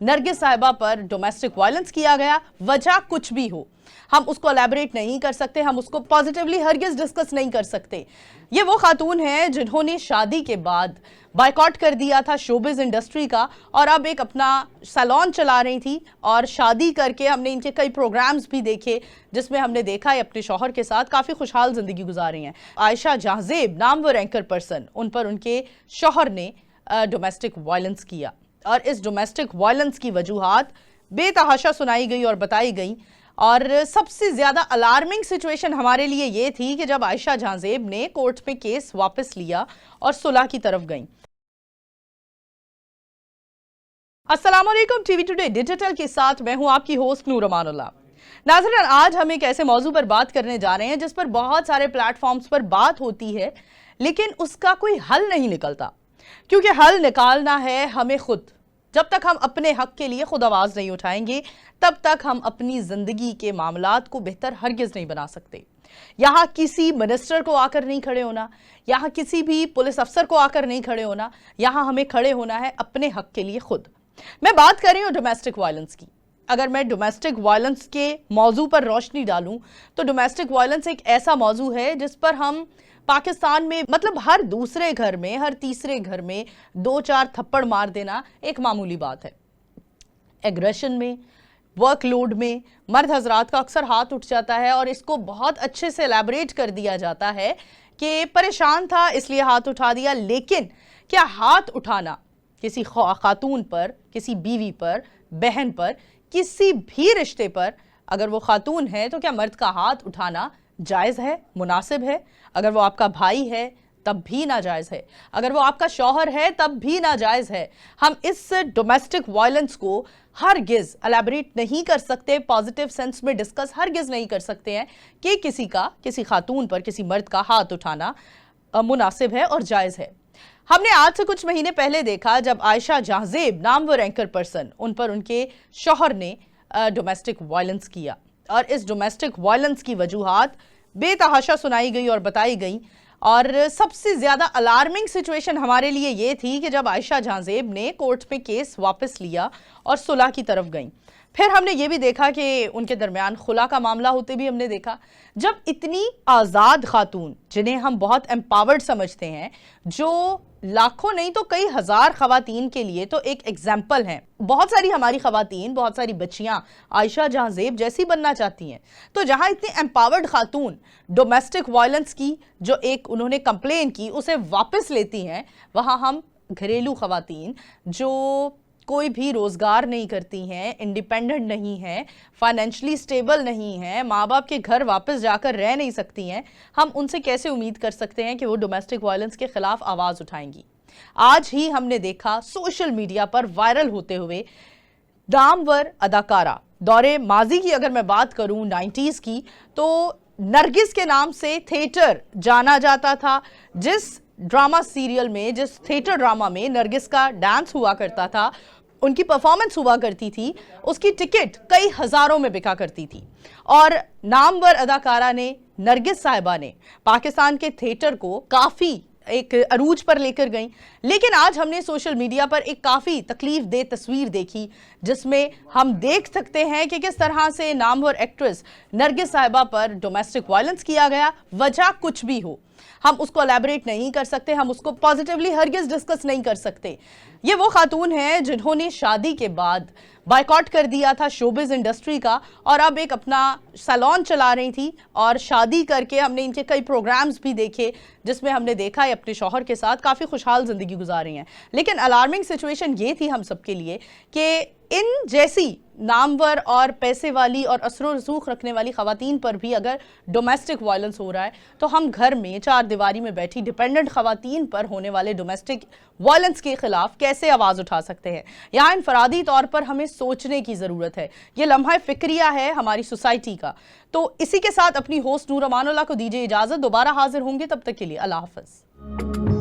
नरगिस साहिबा पर domestic violence किया गया, वजह कुछ भी हो, हम उसको एलैबोरेट नहीं कर सकते, हम उसको पॉजिटिवली हरगिज डिस्कस नहीं कर सकते। ये वो खातून है जिन्होंने शादी के बाद बायकॉट कर दिया था शोबिज इंडस्ट्री का और अब एक अपना सैलून चला रही थी। और शादी करके हमने इनके कई प्रोग्राम्स भी देखे जिसमें हमने देखा है अपने शौहर के साथ काफ़ी खुशहाल ज़िंदगी गुजारी हैं। आयशा जहांजेब नामवर एंकर पर्सन, उन पर उनके शौहर ने डोमेस्टिक वायलेंस किया और इस डोमेस्टिक वायलेंस की वजूहात बेतहाशा सुनाई गई और बताई गई। और सबसे ज़्यादा अलार्मिंग सिचुएशन हमारे लिए ये थी कि जब आयशा जहांजेब ने कोर्ट में केस वापस लिया और सुलह की तरफ गई। अस्सलाम वालेकुम, टीवी टुडे डिजिटल के साथ मैं हूं आपकी होस्ट नूर अमानुल्लाह। नाज़रीन, आज हम एक ऐसे मौजू पर बात करने जा रहे हैं जिस पर बहुत सारे प्लेटफॉर्म्स पर बात होती है लेकिन उसका कोई हल नहीं निकलता, क्योंकि हल निकालना है हमें खुद। जब तक हम अपने हक के लिए खुद आवाज़ नहीं उठाएंगे तब तक हम अपनी ज़िंदगी के मामलात को बेहतर हरगिज़ नहीं बना सकते। यहाँ किसी मिनिस्टर को आकर नहीं खड़े होना, यहाँ किसी भी पुलिस अफसर को आकर नहीं खड़े होना, यहाँ हमें खड़े होना है अपने हक के लिए खुद। मैं बात कर रही हूँ डोमेस्टिक वायलेंस की। अगर मैं डोमेस्टिक वायलेंस के मौजू पर रोशनी डालूं तो डोमेस्टिक वायलेंस एक ऐसा मौजू है जिस पर हम पाकिस्तान में मतलब हर दूसरे घर में, हर तीसरे घर में 2-4 थप्पड़ मार देना एक मामूली बात है। एग्रेशन में, वर्कलोड में मर्द हजरात का अक्सर हाथ उठ जाता है और इसको बहुत अच्छे से एलैबोरेट कर दिया जाता है कि परेशान था इसलिए हाथ उठा दिया। लेकिन क्या हाथ उठाना किसी खातून पर, किसी बीवी पर, बहन पर, किसी भी रिश्ते पर, अगर वो खातून है तो क्या मर्द का हाथ उठाना जायज़ है, मुनासिब है? अगर वो आपका भाई है तब भी नाजायज़ है, अगर वो आपका शौहर है तब भी नाजायज़ है। हम इस डोमेस्टिक वायलेंस को हरगिज़ एलैबोरेट नहीं कर सकते, पॉजिटिव सेंस में डिस्कस हरगिज़ नहीं कर सकते हैं कि किसी खातून पर किसी मर्द का हाथ उठाना मुनासिब है और जायज़ है। हमने आज से कुछ महीने पहले देखा जब आयशा जहांजेब नामवर एंकर पर्सन, उन पर उनके शौहर ने डोमेस्टिक वायलेंस किया और इस डोमेस्टिक वायलेंस की वजूहात बेतहाशा सुनाई गई और बताई गई। और सबसे ज़्यादा अलार्मिंग सिचुएशन हमारे लिए ये थी कि जब आयशा जहांजेब ने कोर्ट में केस वापस लिया और सुलह की तरफ गई। फिर हमने ये भी देखा कि उनके दरमियान खुला का मामला होते भी हमने देखा। जब इतनी आज़ाद खातून, जिन्हें हम बहुत एम्पावर्ड समझते हैं, जो लाखों नहीं तो कई हज़ार ख़वातीन के लिए तो एक एग्जाम्पल हैं। बहुत सारी हमारी ख़वातीन, बहुत सारी बच्चियां आयशा जहांजेब जैसी बनना चाहती हैं। तो जहां इतनी एम्पावर्ड खातून डोमेस्टिक वायलेंस की जो एक उन्होंने कंप्लेन की उसे वापस लेती हैं, वहां हम घरेलू ख़वातीन जो कोई भी रोज़गार नहीं करती हैं, इंडिपेंडेंट नहीं हैं, फाइनेंशली स्टेबल नहीं हैं, माँ बाप के घर वापस जाकर रह नहीं सकती हैं, हम उनसे कैसे उम्मीद कर सकते हैं कि वो डोमेस्टिक वायलेंस के ख़िलाफ़ आवाज़ उठाएंगी? आज ही हमने देखा सोशल मीडिया पर वायरल होते हुए नामवर अदाकारा, दौरे माजी की अगर मैं बात करूं 90s की, तो नरगिस के नाम से थिएटर जाना जाता था। जिस ड्रामा सीरियल में, जिस थिएटर ड्रामा में नरगिस का डांस हुआ करता था, उनकी परफॉर्मेंस हुआ करती थी, उसकी टिकट कई हज़ारों में बिका करती थी। और नामवर अदाकारा ने, नरगिस साहिबा ने पाकिस्तान के थिएटर को काफ़ी एक अरूज पर लेकर गई। लेकिन आज हमने सोशल मीडिया पर एक काफ़ी तकलीफ दे तस्वीर देखी जिसमें हम देख सकते हैं कि किस तरह से नामवर एक्ट्रेस नरगिस साहिबा पर डोमेस्टिक वायलेंस किया गया, वजह कुछ भी हो, हम उसको एलैबोरेट नहीं कर सकते, हम उसको पॉजिटिवली हरगिज़ डिस्कस नहीं कर सकते। ये वो खातून है जिन्होंने शादी के बाद बायकॉट कर दिया था शोबिज इंडस्ट्री का और अब एक अपना सैलून चला रही थी। और शादी करके हमने इनके कई प्रोग्राम्स भी देखे जिसमें हमने देखा है अपने शौहर के साथ काफ़ी खुशहाल ज़िंदगी गुजारी हैं। लेकिन अलार्मिंग सिचुएशन ये थी हम सब के लिए कि इन जैसी नामवर और पैसे वाली और असर रसूख रखने वाली ख़वातीन पर भी अगर डोमेस्टिक वायलेंस हो रहा है तो हम घर में चार दीवारी में बैठी डिपेंडेंट ख़वातीन पर होने वाले डोमेस्टिक वायलेंस के ख़िलाफ़ कैसे आवाज़ उठा सकते हैं? यहाँ इनफरादी तौर पर हमें सोचने की ज़रूरत है। ये लम्हा फ़िक्रिया है हमारी सोसाइटी का। तो इसी के साथ अपनी होस्ट नूर अमानुल्लाह को दीजिए इजाज़त। दोबारा हाजिर होंगे, तब तक के लिए अल्लाह हाफ़िज़।